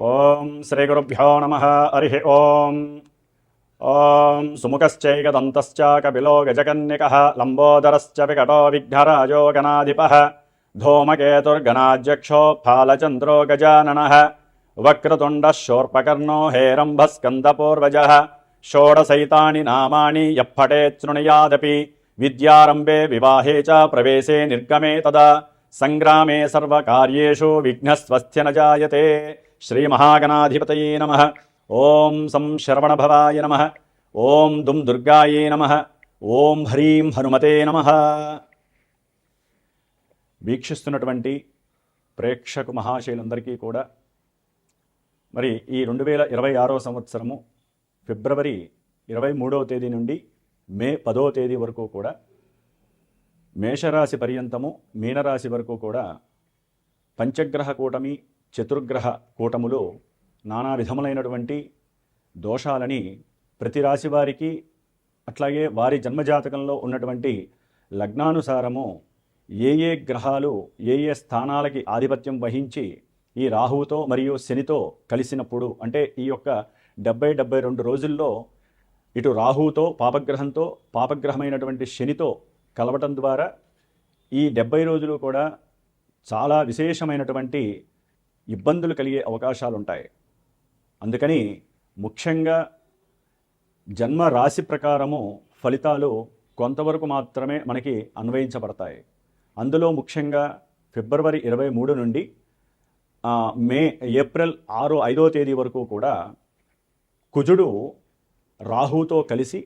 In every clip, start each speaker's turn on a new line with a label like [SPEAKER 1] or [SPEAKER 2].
[SPEAKER 1] ఓం శ్రీ గురుభ్యో నమః. హరి ఓం. ఓం సుముఖశ్చైకదంతశ్చ కపిలో గజకన్యకః లంబోదరశ్చ వికటో విఘ్నరాజో గణాధిపః ధూమకేతుర్గణాధ్యక్షో ఫాలచంద్రో గజాననః వక్రతుండః శూర్పకర్ణో హేరంబస్కందపూర్వజः షోడశైతాని నామాని యప్పఠేత్ శృణుయాదపి విద్యారంభే వివాహే చ ప్రవేశే నిర్గమే తదా సంగ్రామే సర్వకార్యేషు విఘ్నస్వస్త్య న జాయతే. శ్రీమహాగణాధిపతయే నమః. ఓం సం శరవణభవాయ నమః. ఓం దుం దుర్గాయే నమః. ఓం హ్రీం హనుమతే నమః. వీక్షిస్తున్నటువంటి ప్రేక్షకు మహాశైలందరికీ కూడా మరి ఈ 2026 సంవత్సరము ఫిబ్రవరి 23వ తేదీ నుండి మే 10వ తేదీ వరకు కూడా మేషరాశి పర్యంతము మీనరాశి వరకు కూడా పంచగ్రహ కూటమి చతుర్గ్రహ కూటములు నానా విధములైనటువంటి దోషాలని ప్రతి రాశి వారికి అట్లాగే వారి జన్మజాతకంలో ఉన్నటువంటి లగ్నానుసారము ఏ ఏ గ్రహాలు ఏ ఏ స్థానాలకి ఆధిపత్యం వహించి ఈ రాహువుతో మరియు శనితో కలిసినప్పుడు అంటే ఈ యొక్క 70-72 రోజుల్లో ఇటు రాహువుతో పాపగ్రహంతో పాపగ్రహమైనటువంటి శనితో కలవటం ద్వారా ఈ 70 రోజులు కూడా చాలా విశేషమైనటువంటి ఇబ్బందులు కలిగే అవకాశాలు ఉంటాయి. అందుకని ముఖ్యంగా జన్మ రాశి ప్రకారము ఫలితాలు కొంతవరకు మాత్రమే మనకి అన్వయించబడతాయి. అందులో ముఖ్యంగా ఫిబ్రవరి 23 నుండి ఏప్రిల్ 5వ తేదీ వరకు కూడా కుజుడు రాహువుతో కలిసి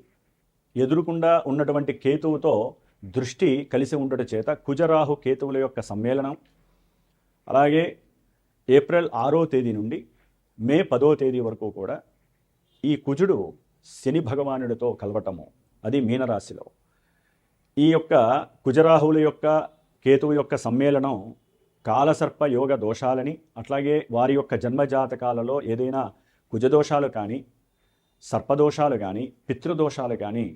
[SPEAKER 1] ఎదురుకుండా ఉన్నటువంటి కేతువుతో దృష్టి కలిసి ఉండటం చేత కుజరాహు కేతువుల యొక్క సమ్మేళనం, అలాగే ఏప్రిల్ 6వ తేదీ నుండి మే 10వ తేదీ వరకు కూడా ఈ కుజుడు శని భగవానుడితో కలవటము, అది మీనరాశిలో. ఈ యొక్క కుజరాహువుల యొక్క కేతువు యొక్క సమ్మేళనం కాలసర్ప యోగ దోషాలని, అట్లాగే వారి యొక్క జన్మజాతకాలలో ఏదైనా కుజదోషాలు కానీ సర్పదోషాలు కానీ పితృదోషాలు కానీ,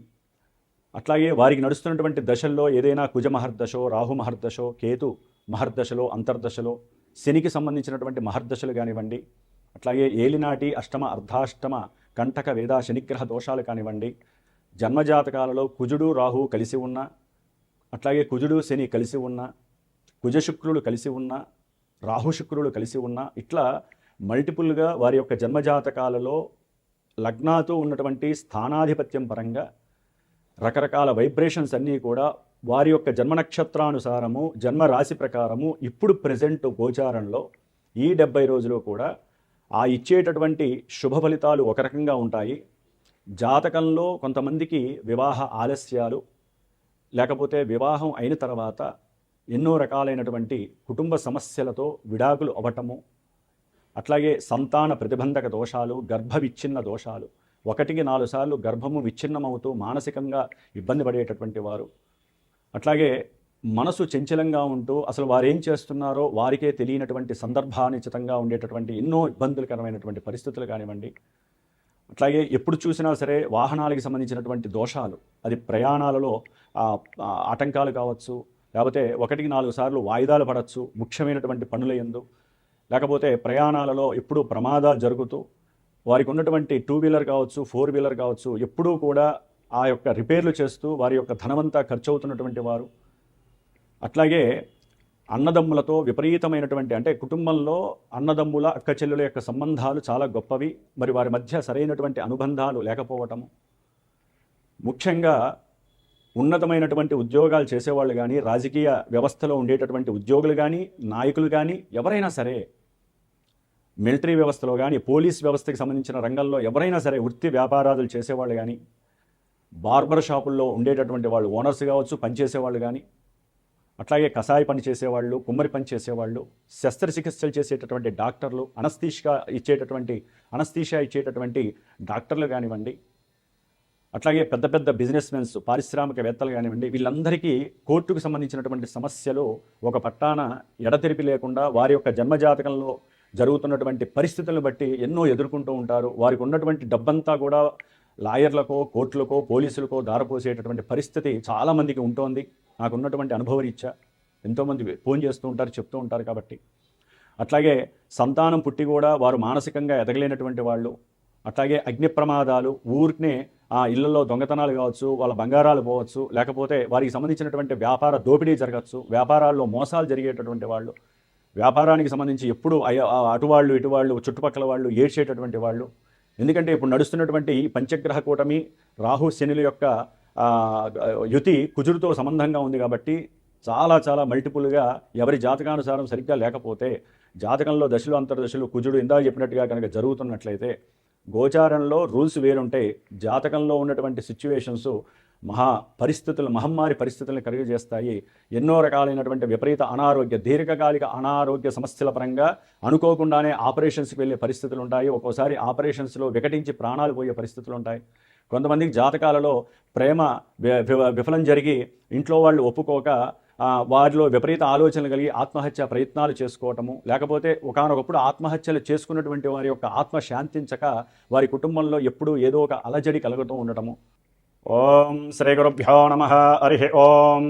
[SPEAKER 1] అట్లాగే వారికి నడుస్తున్నటువంటి దశల్లో ఏదైనా కుజ మహర్దశో రాహు మహర్దశో కేతు మహర్దశలో అంతర్దశలో శనికి సంబంధించినటువంటి మహర్దశలు కానివ్వండి, అట్లాగే ఏలినాటి అష్టమ అర్ధాష్టమ కంటక వేద శనిగ్రహ దోషాలు కానివ్వండి, జన్మజాతకాలలో కుజుడు రాహు కలిసి ఉన్న, అట్లాగే కుజుడు శని కలిసి ఉన్న, కుజశుక్రులు కలిసి ఉన్న, రాహుశుక్రులు కలిసి ఉన్న, ఇట్లా మల్టిపుల్గా వారి యొక్క జన్మజాతకాలలో లగ్నాతో ఉన్నటువంటి స్థానాధిపత్యం పరంగా రకరకాల వైబ్రేషన్స్ అన్నీ కూడా వారి యొక్క జన్మ నక్షత్రానుసారము జన్మ రాశి ప్రకారము ఇప్పుడు ప్రజెంట్ గోచారంలో ఈ 70 రోజులు కూడా ఆ ఇచ్చేటటువంటి శుభ ఫలితాలు ఒక రకంగా ఉంటాయి. జాతకంలో కొంతమందికి వివాహ ఆలస్యాలు, లేకపోతే వివాహం అయిన తర్వాత ఎన్నో రకాలైనటువంటి కుటుంబ సమస్యలతో విడాకులు అవ్వటము, అట్లాగే సంతాన ప్రతిబంధక దోషాలు, గర్భ విచ్ఛిన్న దోషాలు, 1-4 సార్లు గర్భము విచ్ఛిన్నమవుతూ మానసికంగా ఇబ్బంది పడేటటువంటి వారు, అట్లాగే మనసు చంచలంగా ఉంటూ అసలు వారు ఏం చేస్తున్నారో వారికే తెలియనటువంటి సందర్భానుచితంగా ఉండేటటువంటి ఎన్నో ఇబ్బందులకరమైనటువంటి పరిస్థితులు కానివ్వండి, అట్లాగే ఎప్పుడు చూసినా సరే వాహనాలకి సంబంధించినటువంటి దోషాలు, అది ప్రయాణాలలో ఆటంకాలు కావచ్చు, లేకపోతే 1-4 సార్లు వాయిదాలు పడవచ్చు ముఖ్యమైనటువంటి పనుల యందు, లేకపోతే ప్రయాణాలలో ఎప్పుడూ ప్రమాదాలు జరుగుతూ వారికి ఉన్నటువంటి 2 వీలర్ కావచ్చు 4 వీలర్ కావచ్చు ఎప్పుడూ కూడా ఆ యొక్క రిపేర్లు చేస్తూ వారి యొక్క ధనమంతా ఖర్చు అవుతున్నటువంటి వారు, అట్లాగే అన్నదమ్ములతో విపరీతమైనటువంటి అంటే కుటుంబంలో అన్నదమ్ముల అక్క చెల్లెల యొక్క సంబంధాలు చాలా గొప్పవి, మరి వారి మధ్య సరైనటువంటి అనుబంధాలు లేకపోవటము, ముఖ్యంగా ఉన్నతమైనటువంటి ఉద్యోగాలు చేసేవాళ్ళు కానీ రాజకీయ వ్యవస్థలో ఉండేటటువంటి ఉద్యోగులు కానీ నాయకులు కానీ ఎవరైనా సరే, మిలిటరీ వ్యవస్థలో కానీ పోలీస్ వ్యవస్థకి సంబంధించిన రంగంలో ఎవరైనా సరే వృత్తి వ్యాపారాలు చేసేవాళ్ళు కానీ, బార్బర్ షాపుల్లో ఉండేటటువంటి వాళ్ళు ఓనర్స్ కావచ్చు పనిచేసేవాళ్ళు కానీ, అట్లాగే కషాయ పని చేసేవాళ్ళు, కుమ్మరి పని చేసేవాళ్ళు, శస్త్రచికిత్సలు చేసేటటువంటి డాక్టర్లు, అనస్థీషియా ఇచ్చేటటువంటి డాక్టర్లు కానివ్వండి, అట్లాగే పెద్ద పెద్ద బిజినెస్ మెన్స్ పారిశ్రామికవేత్తలు కానివ్వండి, వీళ్ళందరికీ కోర్టుకు సంబంధించినటువంటి సమస్యలు ఒక పట్టాన ఎడతెరిపి లేకుండా వారి యొక్క జన్మజాతకంలో జరుగుతున్నటువంటి పరిస్థితులను బట్టి ఎన్నో ఎదుర్కొంటూ ఉంటారు. వారికి ఉన్నటువంటి డబ్బంతా కూడా లాయర్లకో కోర్టులకో పోలీసులకో దారపోసేటటువంటి పరిస్థితి చాలామందికి ఉంటోంది. నాకున్నటువంటి అనుభవరీత్యా ఎంతోమంది ఫోన్ చేస్తూ ఉంటారు, చెప్తూ ఉంటారు. కాబట్టి అట్లాగే సంతానం పుట్టి కూడా వారు మానసికంగా ఎదగలేనటువంటి వాళ్ళు, అట్లాగే అగ్ని ప్రమాదాలు, ఊరికనే ఆ ఇళ్లలో దొంగతనాలు కావచ్చు, వాళ్ళ బంగారాలు పోవచ్చు, లేకపోతే వారికి సంబంధించినటువంటి వ్యాపార దోపిడీ జరగచ్చు, వ్యాపారాల్లో మోసాలు జరిగేటటువంటి వాళ్ళు, వ్యాపారానికి సంబంధించి ఎప్పుడు అటువాళ్ళు ఇటువాళ్ళు చుట్టుపక్కల వాళ్ళు ఏడ్చేటటువంటి వాళ్ళు. ఎందుకంటే ఇప్పుడు నడుస్తున్నటువంటి ఈ పంచగ్రహ కూటమి రాహు శనుల యొక్క యుతి కుజుడితో సంబంధంగా ఉంది కాబట్టి చాలా చాలా మల్టిపుల్గా ఎవరి జాతకానుసారం సరిగ్గా లేకపోతే, జాతకంలో దశలు అంతర్దశలు కుజుడు ఇందాక చెప్పినట్టుగా కనుక జరుగుతున్నట్లయితే గోచారంలో రూల్స్ వేరుంటాయి, జాతకంలో ఉన్నటువంటి సిచ్యువేషన్స్ మహమ్మారి పరిస్థితులను కలుగజేస్తాయి. ఎన్నో రకాలైనటువంటి విపరీత అనారోగ్య, దీర్ఘకాలిక అనారోగ్య సమస్యల పరంగా అనుకోకుండానే ఆపరేషన్స్కి వెళ్ళే పరిస్థితులు ఉంటాయి. ఒక్కోసారి ఆపరేషన్స్లో వికటించి ప్రాణాలు పోయే పరిస్థితులు ఉంటాయి. కొంతమందికి జాతకాలలో ప్రేమ విఫలం జరిగి ఇంట్లో వాళ్ళు ఒప్పుకోక వారిలో విపరీత ఆలోచనలు కలిగి ఆత్మహత్య ప్రయత్నాలు చేసుకోవటము, లేకపోతే ఒకానొకప్పుడు ఆత్మహత్యలు చేసుకున్నటువంటి వారి యొక్క ఆత్మ శాంతించక వారి కుటుంబంలో ఎప్పుడూ ఏదో ఒక అలజడి కలుగుతూ ఉండటము. ఓం శ్రీ గురుభ్యో నమః. హరి ఓం.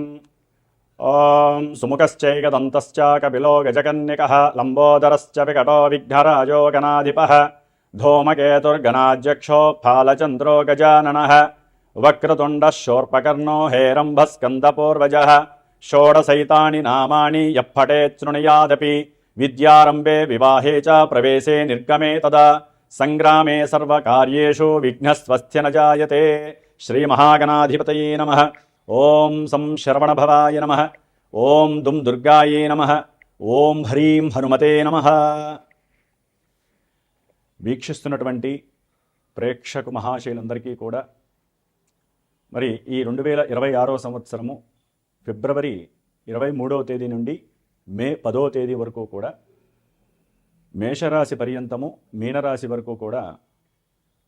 [SPEAKER 1] ఓం సుముఖశ్చైకదంతశ్చ కపిలో గజకన్యకః లంబోదరశ్చ వికటో విఘ్నరాజో గణాధిపః ధూమకేతుర్గణాధ్యక్షో ఫాలచంద్రో గజాననః వక్రతుండః శూర్పకర్ణో హేరంభస్కందపూర్వజः షోడశైతాని నామాని యప్పఠేత్ శృణుయాదపి విద్యారంభే వివాహే చ ప్రవేశే నిర్గమే తదా సంగ్రామే సర్వకార్యేషు విఘ్నస్వస్త్య న జాయతే. శ్రీమహాగణాధిపతయే నమః. ఓం సం శరవణభవాయ నమః. ఓం దుం దుర్గాయే నమః. ఓం హ్రీం హనుమతే నమః. వీక్షిస్తున్నటువంటి ప్రేక్షకు మహాశైలందరికీ కూడా మరి ఈ 2026 సంవత్సరము ఫిబ్రవరి 23వ తేదీ నుండి మే 10వ తేదీ వరకు కూడా మేషరాశి పర్యంతము మీనరాశి వరకు కూడా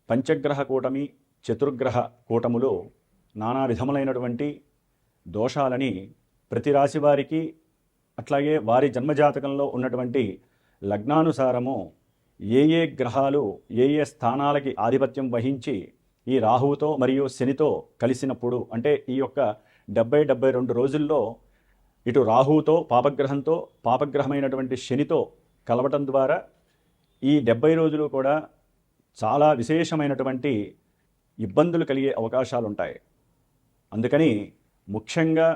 [SPEAKER 1] పంచగ్రహ కూటమి చతుర్గ్రహ కూటములు నానా విధములైనటువంటి దోషాలని ప్రతి రాశి వారికి, అట్లాగే వారి జన్మజాతకంలో ఉన్నటువంటి లగ్నానుసారము ఏ ఏ గ్రహాలు ఏ ఏ స్థానాలకి ఆధిపత్యం వహించి ఈ రాహువుతో మరియు శనితో కలిసినప్పుడు, అంటే ఈ యొక్క 70-72 రోజుల్లో ఇటు రాహువుతో పాపగ్రహంతో పాపగ్రహమైనటువంటి శనితో కలవటం ద్వారా ఈ 70 రోజులు కూడా చాలా విశేషమైనటువంటి ఇబ్బందులు కలిగే అవకాశాలు ఉంటాయి. అందుకని ముఖ్యంగా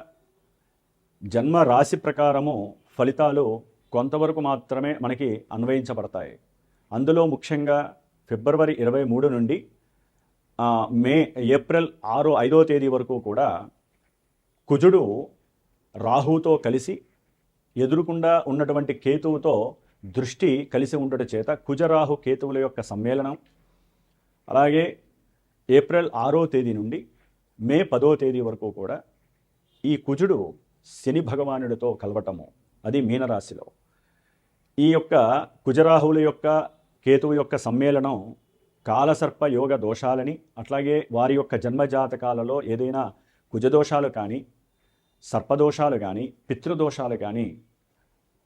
[SPEAKER 1] జన్మ రాశి ప్రకారము ఫలితాలు కొంతవరకు మాత్రమే మనకి అన్వయించబడతాయి. అందులో ముఖ్యంగా ఫిబ్రవరి 23 నుండి ఏప్రిల్ 5వ తేదీ వరకు కూడా కుజుడు రాహుతో కలిసి ఎదురుకుండా ఉన్నటువంటి కేతువుతో దృష్టి కలిసి ఉండటం చేత కుజరాహు కేతువుల యొక్క సమ్మేళనం, అలాగే ఏప్రిల్ 6వ తేదీ నుండి మే 10వ తేదీ వరకు కూడా ఈ కుజుడు శని భగవానుడితో కలవటము, అది మీనరాశిలో. ఈ యొక్క కుజరాహువుల యొక్క కేతువు యొక్క సమ్మేళనం కాలసర్ప యోగ దోషాలని, అట్లాగే వారి యొక్క జన్మజాతకాలలో ఏదైనా కుజదోషాలు కానీ, సర్పదోషాలు కానీ, పితృదోషాలు కానీ,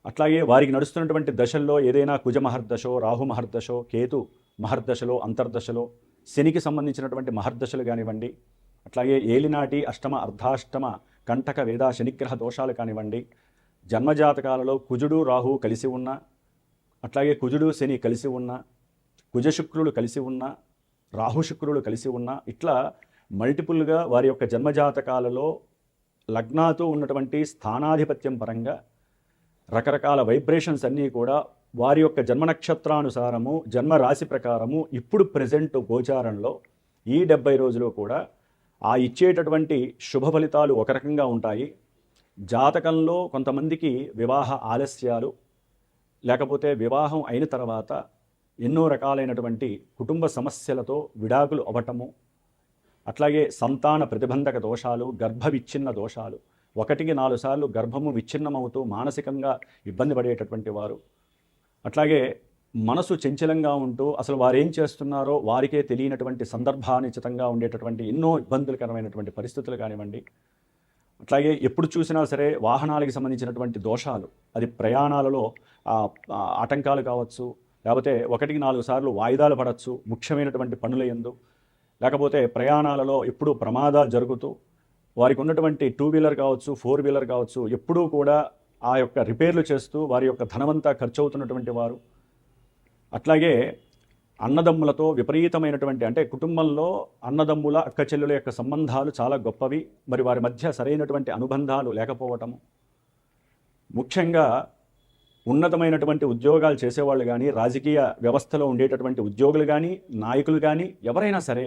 [SPEAKER 1] అట్లాగే వారికి నడుస్తున్నటువంటి దశల్లో ఏదైనా కుజ మహర్దశో, రాహు మహర్దశో, కేతు మహర్దశలో, అంతర్దశలో, శనికి సంబంధించినటువంటి మహర్దశలు కానివ్వండి, అట్లాగే ఏలినాటి అష్టమ అర్ధాష్టమ కంటక వేద శనిగ్రహ దోషాలు కానివ్వండి, జన్మజాతకాలలో కుజుడు రాహు కలిసి ఉన్న, అట్లాగే కుజుడు శని కలిసి ఉన్న, కుజశుక్రులు కలిసి ఉన్న, రాహుశుక్రులు కలిసి ఉన్న, ఇట్లా మల్టిపుల్గా వారి యొక్క జన్మజాతకాలలో లగ్నాతో ఉన్నటువంటి స్థానాధిపత్యం పరంగా రకరకాల వైబ్రేషన్స్ అన్నీ కూడా వారి యొక్క జన్మ నక్షత్రానుసారము జన్మ రాశి ప్రకారము ఇప్పుడు ప్రెజెంట్ గోచారంలో ఈ 70 రోజులు కూడా ఆ ఇచ్చేటటువంటి శుభ ఫలితాలు ఒక రకంగా ఉంటాయి. జాతకంలో కొంతమందికి వివాహ ఆలస్యాలు, లేకపోతే వివాహం అయిన తర్వాత ఎన్నో రకాలైనటువంటి కుటుంబ సమస్యలతో విడాకులు అవ్వటము, అట్లాగే సంతాన ప్రతిబంధక దోషాలు, గర్భ విచ్ఛిన్న దోషాలు, 1-4 సార్లు గర్భము విచ్ఛిన్నమవుతూ మానసికంగా ఇబ్బంది పడేటటువంటి వారు, అట్లాగే మనసు చంచలంగా ఉంటూ అసలు వారేం చేస్తున్నారో వారికే తెలియనటువంటి సందర్భానుచితంగా ఉండేటటువంటి ఎన్నో ఇబ్బందులకరమైనటువంటి పరిస్థితులు కానివ్వండి, అట్లాగే ఎప్పుడు చూసినా సరే వాహనాలకు సంబంధించినటువంటి దోషాలు, అది ప్రయాణాలలో ఆటంకాలు కావచ్చు, లేకపోతే 1-4 సార్లు వాయిదాలు పడవచ్చు ముఖ్యమైనటువంటి పనుల యందు, లేకపోతే ప్రయాణాలలో ఎప్పుడూ ప్రమాదాలు జరుగుతూ వారికి ఉన్నటువంటి 2 వీలర్ కావచ్చు 4 వీలర్ కావచ్చు ఎప్పుడూ కూడా ఆ యొక్క రిపేర్లు చేస్తూ వారి యొక్క ధనమంతా ఖర్చు అవుతున్నటువంటి వారు. అట్లాగే అన్నదమ్ములతో విపరీతమైనటువంటి, అంటే కుటుంబంలో అన్నదమ్ముల అక్క చెల్లెల యొక్క సంబంధాలు చాలా గొప్పవి, మరి వారి మధ్య సరైనటువంటి అనుబంధాలు లేకపోవటము, ముఖ్యంగా ఉన్నతమైనటువంటి ఉద్యోగాలు చేసేవాళ్ళు కానీ, రాజకీయ వ్యవస్థలో ఉండేటటువంటి ఉద్యోగులు కానీ, నాయకులు కానీ, ఎవరైనా సరే,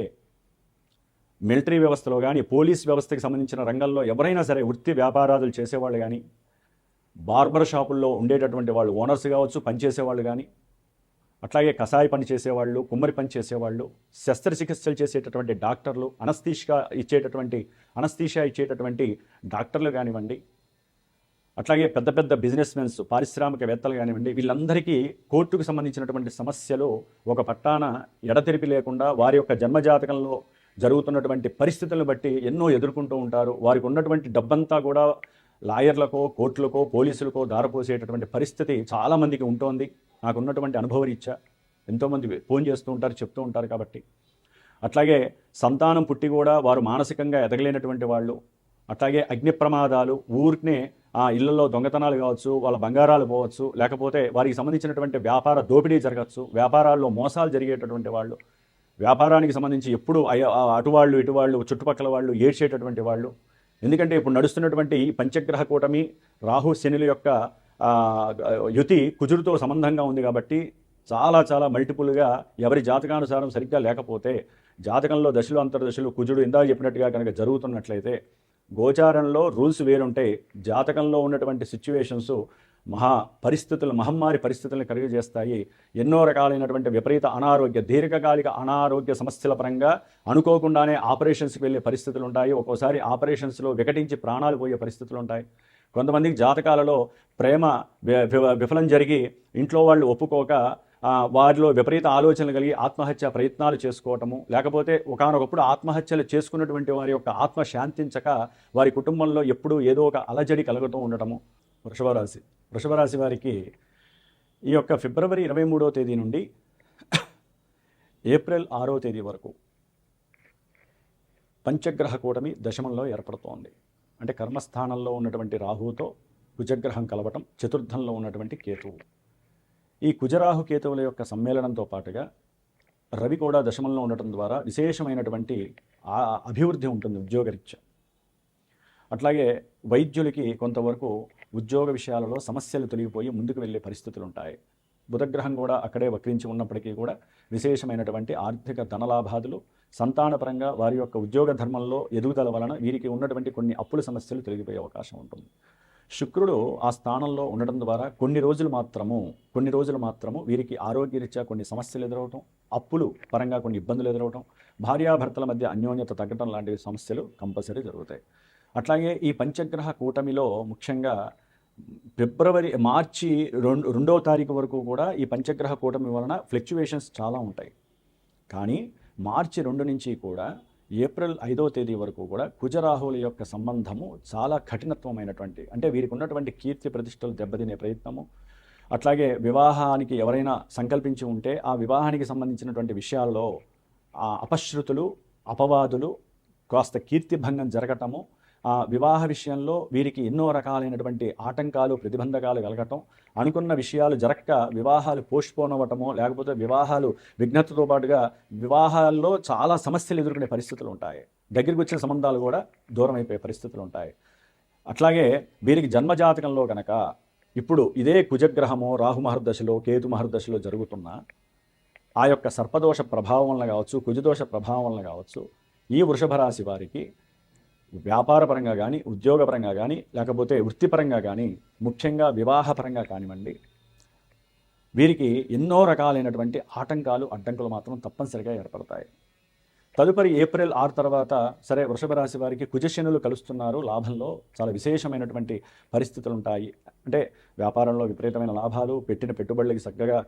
[SPEAKER 1] మిలిటరీ వ్యవస్థలో కానీ, పోలీస్ వ్యవస్థకి సంబంధించిన రంగంలో ఎవరైనా సరే, వృత్తి వ్యాపారాలు చేసేవాళ్ళు కానీ, బార్బర్ షాపుల్లో ఉండేటటువంటి వాళ్ళు, ఓనర్స్ కావచ్చు, పనిచేసేవాళ్ళు కానీ, అట్లాగే కషాయ పని చేసేవాళ్ళు, కుమ్మరి పని చేసేవాళ్ళు, శస్త్రచికిత్సలు చేసేటటువంటి డాక్టర్లు, అనస్థీషియా ఇచ్చేటటువంటి డాక్టర్లు కానివ్వండి, అట్లాగే పెద్ద పెద్ద బిజినెస్ మెన్స్, పారిశ్రామికవేత్తలు కానివ్వండి, వీళ్ళందరికీ కోర్టుకు సంబంధించినటువంటి సమస్యలు ఒక పట్టాన ఎడతెరిపి లేకుండా వారి యొక్క జన్మజాతకంలో జరుగుతున్నటువంటి పరిస్థితులను బట్టి ఎన్నో ఎదుర్కొంటూ ఉంటారు. వారికి ఉన్నటువంటి డబ్బంతా కూడా లాయర్లకో, కోర్టులకో, పోలీసులకో దారపోసేటటువంటి పరిస్థితి చాలామందికి ఉంటుంది. నాకున్నటువంటి అనుభవరీత్యా ఎంతోమంది ఫోన్ చేస్తూ ఉంటారు, చెప్తూ ఉంటారు. కాబట్టి అట్లాగే సంతానం పుట్టి కూడా వారు మానసికంగా ఎదగలేనటువంటి వాళ్ళు, అట్లాగే అగ్ని ప్రమాదాలు, ఊరికనే ఆ ఇళ్లలో దొంగతనాలు కావచ్చు, వాళ్ళ బంగారాలు పోవచ్చు, లేకపోతే వారికి సంబంధించినటువంటి వ్యాపార దోపిడీ జరగచ్చు, వ్యాపారాల్లో మోసాలు జరిగేటటువంటి వాళ్ళు, వ్యాపారానికి సంబంధించి ఎప్పుడు అటువాళ్ళు ఇటువాళ్ళు చుట్టుపక్కల వాళ్ళు ఏడ్చేటటువంటి వాళ్ళు. ఎందుకంటే ఇప్పుడు నడుస్తున్నటువంటి ఈ పంచగ్రహ కూటమి రాహు శనుల యొక్క యుతి కుజుడితో సంబంధంగా ఉంది. కాబట్టి చాలా చాలా మల్టిపుల్గా ఎవరి జాతకానుసారం సరిగ్గా లేకపోతే, జాతకంలో దశలు అంతర్దశలు కుజుడు ఇందాక చెప్పినట్టుగా కనుక జరుగుతున్నట్లయితే, గోచారంలో రూల్స్ వేరుంటాయి, జాతకంలో ఉన్నటువంటి సిచ్యువేషన్స్ మహమ్మారి పరిస్థితులను కలుగజేస్తాయి. ఎన్నో రకాలైనటువంటి విపరీత అనారోగ్య, దీర్ఘకాలిక అనారోగ్య సమస్యల పరంగా అనుకోకుండానే ఆపరేషన్స్కి వెళ్ళే పరిస్థితులు ఉంటాయి. ఒక్కోసారి ఆపరేషన్స్లో వికటించి ప్రాణాలు పోయే పరిస్థితులు ఉంటాయి. కొంతమందికి జాతకాలలో ప్రేమ విఫలం జరిగి ఇంట్లో వాళ్ళు ఒప్పుకోక వారిలో విపరీత ఆలోచనలు కలిగి ఆత్మహత్య ప్రయత్నాలు చేసుకోవటము, లేకపోతే ఒకానొకప్పుడు ఆత్మహత్యలు చేసుకున్నటువంటి వారి యొక్క ఆత్మ శాంతించక వారి కుటుంబంలో ఎప్పుడూ ఏదో ఒక అలజడి కలుగుతూ ఉండటము. వృషభ రాశి వారికి ఈ యొక్క ఫిబ్రవరి 23వ తేదీ నుండి ఏప్రిల్ 6వ తేదీ వరకు పంచగ్రహ కూటమి దశమంలో ఏర్పడుతోంది. అంటే కర్మస్థానంలో ఉన్నటువంటి రాహువుతో కుజగ్రహం కలవటం, చతుర్థంలో ఉన్నటువంటి కేతువు. ఈ కుజరాహు కేతువుల యొక్క సమ్మేళనంతో పాటుగా రవి కూడా దశమంలో ఉండటం ద్వారా విశేషమైనటువంటి అభివృద్ధి ఉంటుంది ఉద్యోగరీత్యా. అట్లాగే వైద్యులకి కొంతవరకు ఉద్యోగ విషయాలలో సమస్యలు తొలగిపోయి ముందుకు వెళ్ళే పరిస్థితులు ఉంటాయి. బుధగ్రహం కూడా అక్కడే వక్రించి ఉన్నప్పటికీ కూడా విశేషమైనటువంటి ఆర్థిక ధనలాభాదులు, సంతానపరంగా వారి యొక్క ఉద్యోగ ధర్మంలో ఎదుగుదల వలన వీరికి ఉన్నటువంటి కొన్ని అప్పుల సమస్యలు తొలగిపోయే అవకాశం ఉంటుంది. శుక్రుడు ఆ స్థానంలో ఉండడం ద్వారా కొన్ని రోజులు మాత్రము వీరికి ఆరోగ్యరీత్యా కొన్ని సమస్యలు ఎదురవటం, అప్పులు పరంగా కొన్ని ఇబ్బందులు ఎదురవటం, భార్యాభర్తల మధ్య అన్యోన్యత తగ్గటం లాంటి సమస్యలు కంపల్సరీ జరుగుతాయి. అట్లాగే ఈ పంచగ్రహ కూటమిలో ముఖ్యంగా మార్చి 2వ తారీఖు వరకు కూడా ఈ పంచగ్రహ కూటమి వలన ఫ్లక్చువేషన్స్ చాలా ఉంటాయి. కానీ మార్చి 2 నుంచి కూడా ఏప్రిల్ 5వ తేదీ వరకు కూడా కుజరాహువుల యొక్క సంబంధము చాలా కఠినత్వమైనటువంటి, అంటే వీరికి ఉన్నటువంటి కీర్తి ప్రతిష్టలు దెబ్బతినే ప్రయత్నము, అట్లాగే వివాహానికి ఎవరైనా సంకల్పించి ఉంటే ఆ వివాహానికి సంబంధించినటువంటి విషయాల్లో అపశృతులు, అపవాదులు, కాస్త కీర్తిభంగం జరగటము, ఆ వివాహ విషయంలో వీరికి ఎన్నో రకాలైనటువంటి ఆటంకాలు, ప్రతిబంధకాలు కలగటం, అనుకున్న విషయాలు జరక్క వివాహాలు పోస్ట్పోన్ అవ్వటము, లేకపోతే వివాహాలు విఘ్నతతో పాటుగా వివాహాల్లో చాలా సమస్యలు ఎదుర్కొనే పరిస్థితులు ఉంటాయి. దగ్గరికి వచ్చిన సంబంధాలు కూడా దూరం అయిపోయే పరిస్థితులు ఉంటాయి. అట్లాగే వీరికి జన్మజాతకంలో కనుక ఇప్పుడు ఇదే కుజగ్రహము రాహు మహర్దశలో, కేతు మహర్దశలో జరుగుతున్న ఆ యొక్క సర్పదోష ప్రభావం వలన కావచ్చు, కుజదోష ప్రభావం వలన కావచ్చు, ఈ వృషభ రాశి వారికి వ్యాపారపరంగా కానీ, ఉద్యోగపరంగా కానీ, లేకపోతే వృత్తిపరంగా కానీ, ముఖ్యంగా వివాహపరంగా కానివ్వండి, వీరికి ఎన్నో రకాలైనటువంటి ఆటంకాలు, అడ్డంకులు మాత్రం తప్పనిసరిగా ఏర్పడతాయి. తదుపరి ఏప్రిల్ 6 తర్వాత సరే వృషభ రాశి వారికి కుజశనులు కలుస్తున్నారు, లాభంలో చాలా విశేషమైనటువంటి పరిస్థితులు ఉంటాయి. అంటే వ్యాపారంలో విపరీతమైన లాభాలు, పెట్టిన పెట్టుబడులకి చక్కగా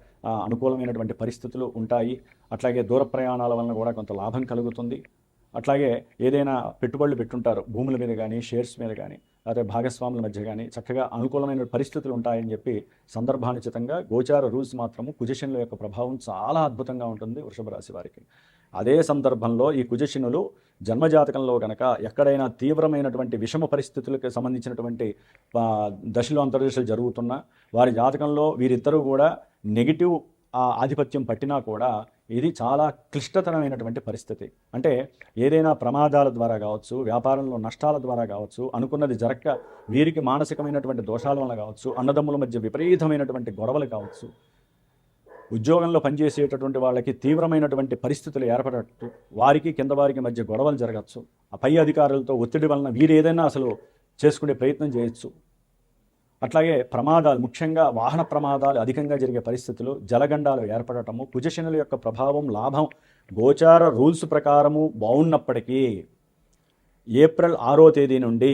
[SPEAKER 1] అనుకూలమైనటువంటి పరిస్థితులు ఉంటాయి. అట్లాగే దూర ప్రయాణాల వలన కూడా కొంత లాభం కలుగుతుంది. అట్లాగే ఏదైనా పెట్టుబడులు పెట్టుంటారు భూముల మీద కానీ షేర్స్ మీద కానీ లేకపోతే భాగస్వాముల మధ్య కానీ చక్కగా అనుకూలమైన పరిస్థితులు ఉంటాయని చెప్పి సందర్భానుచితంగా గోచార రూల్స్ మాత్రము కుజశనుల యొక్క ప్రభావం చాలా అద్భుతంగా ఉంటుంది వృషభ రాశి వారికి. అదే సందర్భంలో ఈ కుజశనులు జన్మజాతకంలో కనుక ఎక్కడైనా తీవ్రమైనటువంటి విషమ పరిస్థితులకు సంబంధించినటువంటి దశలు అంతర్దశలు జరుగుతున్నా వారి జాతకంలో వీరిద్దరూ కూడా నెగిటివ్ ఆధిపత్యం పట్టినా కూడా ఇది చాలా క్లిష్టతరమైనటువంటి పరిస్థితి. అంటే ఏదైనా ప్రమాదాల ద్వారా కావచ్చు, వ్యాపారంలో నష్టాల ద్వారా కావచ్చు, అనుకున్నది జరక్క వీరికి మానసికమైనటువంటి దోషాల వల్ల కావచ్చు, అన్నదమ్ముల మధ్య విపరీతమైనటువంటి గొడవలు కావచ్చు, ఉద్యోగంలో పనిచేసేటటువంటి వాళ్ళకి తీవ్రమైనటువంటి పరిస్థితులు ఏర్పడచ్చు, వారికి కింద వారికి మధ్య గొడవలు జరగచ్చు, ఆ పై అధికారులతో ఒత్తిడి వలన వీరు ఏదైనా అసలు చేసుకునే ప్రయత్నం చేయొచ్చు. అట్లాగే ప్రమాదాలు, ముఖ్యంగా వాహన ప్రమాదాలు అధికంగా జరిగే పరిస్థితులు, జలగండాలు ఏర్పడటము, కుజశనుల యొక్క ప్రభావం లాభం గోచార రూల్స్ ప్రకారము బాగున్నప్పటికీ ఏప్రిల్ 6వ తేదీ నుండి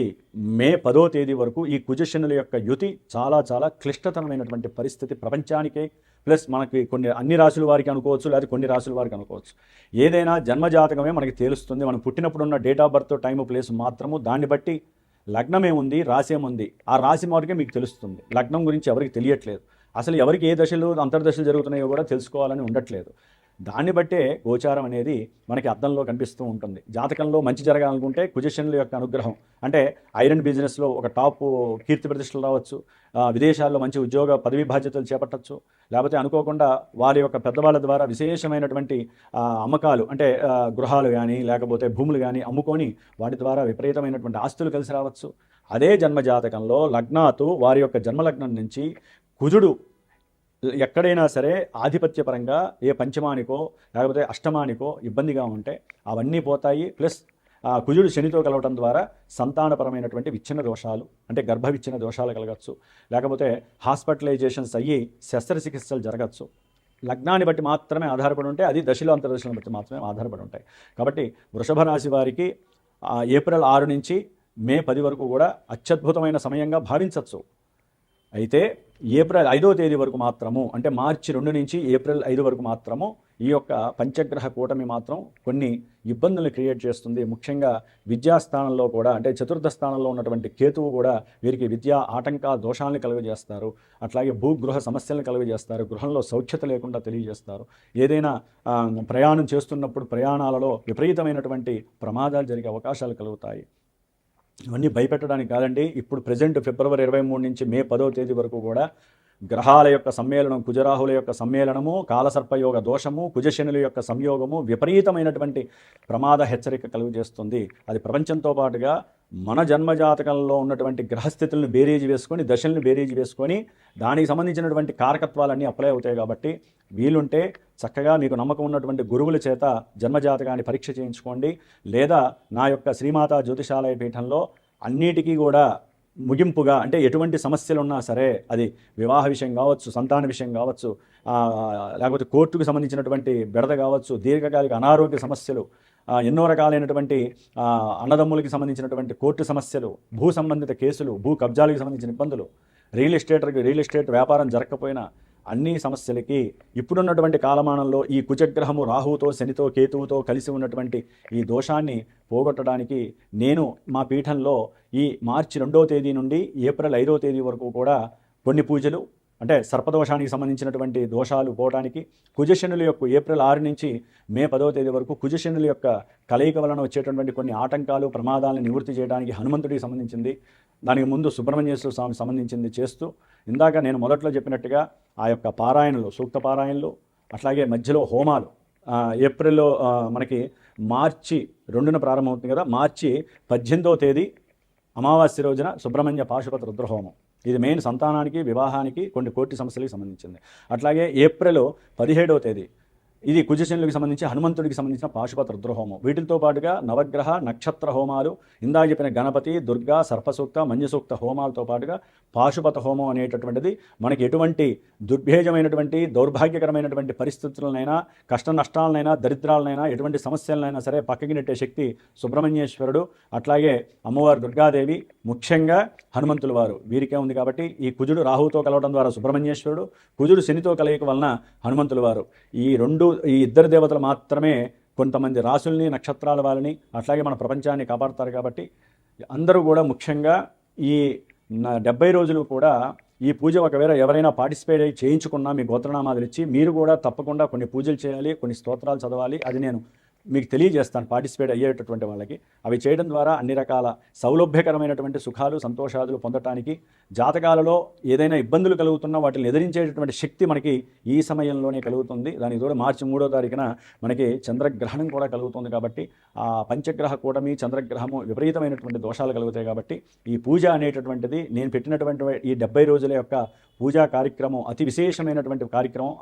[SPEAKER 1] మే 10వ తేదీ వరకు ఈ కుజశనుల యొక్క యుతి చాలా చాలా క్లిష్టతరమైనటువంటి పరిస్థితి ప్రపంచానికే, ప్లస్ మనకి కొన్ని అన్ని రాశుల వారికి అనుకోవచ్చు, లేదా కొన్ని రాశుల వారికి అనుకోవచ్చు. ఏదైనా జన్మజాతకమే మనకి తెలుస్తుంది. మనం పుట్టినప్పుడు ఉన్న date of birth, time, place మాత్రము, దాన్ని బట్టి లగ్నం ఏముంది, రాశి ఏముంది, ఆ రాశి వరకే మీకు తెలుస్తుంది. లగ్నం గురించి ఎవరికి తెలియట్లేదు. అసలు ఎవరికి ఏ దశలు అంతర్దశలు జరుగుతున్నాయో కూడా తెలుసుకోవాలని ఉండట్లేదు. దాన్ని బట్టే గోచారం అనేది మనకి అద్దంలో కనిపిస్తూ ఉంటుంది. జాతకంలో మంచి జరగాలనుకుంటే కుజశనుల యొక్క అనుగ్రహం, అంటే ఐరన్ బిజినెస్లో ఒక టాప్ కీర్తి ప్రతిష్టలు రావచ్చు, విదేశాల్లో మంచి ఉద్యోగ పదవి బాధ్యతలు చేపట్టచ్చు, లేకపోతే అనుకోకుండా వారి యొక్క పెద్దవాళ్ళ ద్వారా విశేషమైనటువంటి అమ్మకాలు, అంటే గృహాలు కానీ లేకపోతే భూములు కానీ అమ్ముకొని వాటి ద్వారా విపరీతమైనటువంటి ఆస్తులు కలిసి రావచ్చు. అదే జన్మజాతకంలో లగ్నాతు వారి యొక్క జన్మలగ్నం నుంచి కుజుడు ఎక్కడైనా సరే ఆధిపత్యపరంగా ఏ పంచమానికో లేకపోతే అష్టమానికో ఇబ్బందిగా ఉంటే అవన్నీ పోతాయి. ప్లస్ కుజుడు శనితో కలవటం ద్వారా సంతానపరమైనటువంటి విచ్ఛిన్న దోషాలు, అంటే గర్భ విచ్ఛిన్న దోషాలు కలగచ్చు, లేకపోతే హాస్పిటలైజేషన్స్ అయ్యి శస్త్రచికిత్సలు జరగచ్చు. లగ్నాన్ని బట్టి మాత్రమే ఆధారపడి ఉంటాయి, అది దశలో అంతర్దశలను బట్టి మాత్రమే ఆధారపడి ఉంటాయి. కాబట్టి వృషభ రాశి వారికి ఏప్రిల్ 6 నుంచి మే 10 వరకు కూడా అత్యద్భుతమైన సమయంగా భావించవచ్చు. అయితే ఏప్రిల్ 5వ తేదీ వరకు మాత్రము, అంటే మార్చి 2 నుంచి ఏప్రిల్ 5 వరకు మాత్రము ఈ యొక్క పంచగ్రహ కూటమి మాత్రం కొన్ని ఇబ్బందులు క్రియేట్ చేస్తుంది. ముఖ్యంగా విద్యాస్థానంలో కూడా, అంటే చతుర్థ స్థానంలో ఉన్నటువంటి కేతువు కూడా వీరికి విద్యా ఆటంక దోషాలను కలుగజేస్తారు. అట్లాగే భూగృహ సమస్యలను కలుగజేస్తారు. గృహంలో సౌఖ్యత లేకుండా తెలియజేస్తారు. ఏదైనా ప్రయాణం చేస్తున్నప్పుడు ప్రయాణాలలో విపరీతమైనటువంటి ప్రమాదాలు జరిగే అవకాశాలు కలుగుతాయి. ఇవన్నీ భయపెట్టడానికి కాదండి. ఇప్పుడు ప్రజెంట్ ఫిబ్రవరి 23 నుంచి మే 10వ తేదీ వరకు కూడా గ్రహాల యొక్క సమ్మేళనం, కుజరాహుల యొక్క సమ్మేళనము, కాలసర్పయోగ దోషము, కుజశనుల యొక్క సంయోగము విపరీతమైనటువంటి ప్రమాద హెచ్చరిక కలుగజేస్తుంది. అది ప్రపంచంతో పాటుగా మన జన్మజాతకంలో ఉన్నటువంటి గ్రహస్థితులను బేరీజు వేసుకొని, దశల్ని బేరీజు వేసుకొని దానికి సంబంధించినటువంటి కారకత్వాలన్నీ అప్లై అవుతాయి. కాబట్టి వీలుంటే చక్కగా మీకు నమ్మకం ఉన్నటువంటి గురువుల చేత జన్మజాతకాన్ని పరీక్ష చేయించుకోండి. లేదా నా యొక్క శ్రీమాతా జ్యోతిషాలయ పీఠంలో అన్నిటికీ కూడా ముగింపుగా, అంటే ఎటువంటి సమస్యలు ఉన్నా సరే, అది వివాహ విషయం కావచ్చు, సంతాన విషయం కావచ్చు, లేకపోతే కోర్టుకు సంబంధించినటువంటి బెడద కావచ్చు, దీర్ఘకాలిక అనారోగ్య సమస్యలు, ఎన్నో రకాలైనటువంటి అన్నదమ్ములకి సంబంధించినటువంటి కోర్టు సమస్యలు, భూ సంబంధిత కేసులు, భూ కబ్జాలకు సంబంధించిన ఇబ్బందులు, రియల్ ఎస్టేట్ వ్యాపారం జరగకపోయినా అన్ని సమస్యలకి ఇప్పుడున్నటువంటి కాలమానంలో ఈ కుజగ్రహము రాహువుతో, శనితో, కేతువుతో కలిసి ఉన్నటువంటి ఈ దోషాన్ని పోగొట్టడానికి నేను మా పీఠంలో ఈ మార్చి 2వ తేదీ నుండి ఏప్రిల్ 5వ తేదీ వరకు కూడా కొన్ని పూజలు, అంటే సర్పదోషానికి సంబంధించినటువంటి దోషాలు పోవడానికి, కుజశనుల యొక్క ఏప్రిల్ 6 నుంచి మే 10వ తేదీ వరకు కుజశనుల యొక్క కలయిక వలన వచ్చేటటువంటి కొన్ని ఆటంకాలు, ప్రమాదాలను నివృత్తి చేయడానికి హనుమంతుడికి సంబంధించింది, దానికి ముందు సుబ్రహ్మణ్యేశ్వర స్వామి సంబంధించింది చేస్తూ, ఇందాక నేను మొదట్లో చెప్పినట్టుగా ఆ యొక్క పారాయణలు, సూక్త పారాయణలు, అట్లాగే మధ్యలో హోమాలు, ఏప్రిల్లో మనకి మార్చి 2న ప్రారంభమవుతుంది కదా, మార్చి 18వ తేదీ అమావాస్య రోజున సుబ్రహ్మణ్య పాశుపత రుద్రహోమం. ఇది మెయిన్ సంతానానికి, వివాహానికి, కొన్ని కోర్టు సమస్యలకు సంబంధించింది. అట్లాగే ఏప్రిల్ 17వ తేదీ ఇది కుజశనులకు సంబంధించి హనుమంతుడికి సంబంధించిన పాశుపత రుద్రహోమం. వీటితో పాటుగా నవగ్రహ నక్షత్ర హోమాలు, ఇందాక చెప్పిన గణపతి, దుర్గా, సర్పసూక్త, మంజసూక్త హోమాలతో పాటుగా పాశుపత హోమం అనేటటువంటిది మనకి ఎటువంటి దుర్భేజమైనటువంటి దౌర్భాగ్యకరమైనటువంటి పరిస్థితులనైనా, కష్ట నష్టాలనైనా, దరిద్రాలనైనా, ఎటువంటి సమస్యలనైనా సరే పక్కకి నెట్టే శక్తి సుబ్రహ్మణ్యేశ్వరుడు, అట్లాగే అమ్మవారు దుర్గాదేవి, ముఖ్యంగా హనుమంతుల వారు వీరికే ఉంది. కాబట్టి ఈ కుజుడు రాహుతో కలవడం ద్వారా సుబ్రహ్మణ్యేశ్వరుడు, కుజుడు శనితో కలయిక వలన హనుమంతుల వారు, ఈ ఇద్దరు దేవతలు మాత్రమే కొంతమంది రాసుల్ని నక్షత్రాల వాళ్ళని అట్లాగే మన ప్రపంచాన్ని కాపాడుతారు. కాబట్టి అందరూ కూడా ముఖ్యంగా ఈ 70 రోజులు కూడా ఈ పూజ ఒకవేళ ఎవరైనా పార్టిసిపేట్ అయ్యి చేయించుకున్నా మీ గోత్రనామాలు ఇచ్చి మీరు కూడా తప్పకుండా కొన్ని పూజలు చేయాలి, కొన్ని స్తోత్రాలు చదవాలి. అది నేను మీకు తెలియజేస్తాను పార్టిసిపేట్ అయ్యేటటువంటి వాళ్ళకి. అవి చేయడం ద్వారా అన్ని రకాల సౌలభ్యకరమైనటువంటి సుఖాలు సంతోషాదులు పొందటానికి, జాతకాలలో ఏదైనా ఇబ్బందులు కలుగుతున్నా వాటిని ఎదిరించేటటువంటి శక్తి మనకి ఈ సమయంలోనే కలుగుతుంది. దానికి తోడు మార్చి 3వ తారీఖున మనకి చంద్రగ్రహణం కూడా కలుగుతుంది. కాబట్టి ఆ పంచగ్రహ కూటమి చంద్రగ్రహము విపరీతమైనటువంటి దోషాలు కలుగుతాయి. కాబట్టి ఈ పూజ అనేటటువంటిది నేను పెట్టినటువంటి ఈ 70 రోజుల యొక్క పూజా కార్యక్రమం అతి విశేషమైనటువంటి కార్యక్రమం.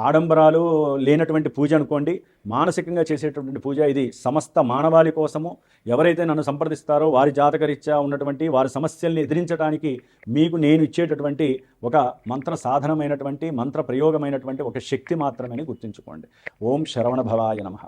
[SPEAKER 1] ఆడంబరాలు లేనటువంటి పూజ అనుకోండి, మానసికంగా చేసేటటువంటి పూజ. ఇది సమస్త మానవాళి కోసము. ఎవరైతే నన్ను సంప్రదిస్తారో వారి జాతకరీత్యా ఉన్నటువంటి వారి సమస్యల్ని ఎదిరించడానికి మీకు నేను ఇచ్చేటటువంటి ఒక మంత్ర సాధనమైనటువంటి మంత్ర ప్రయోగమైనటువంటి ఒక శక్తి మాత్రమే గుర్తుంచుకోండి. ఓం శరవణ భవాయ నమః.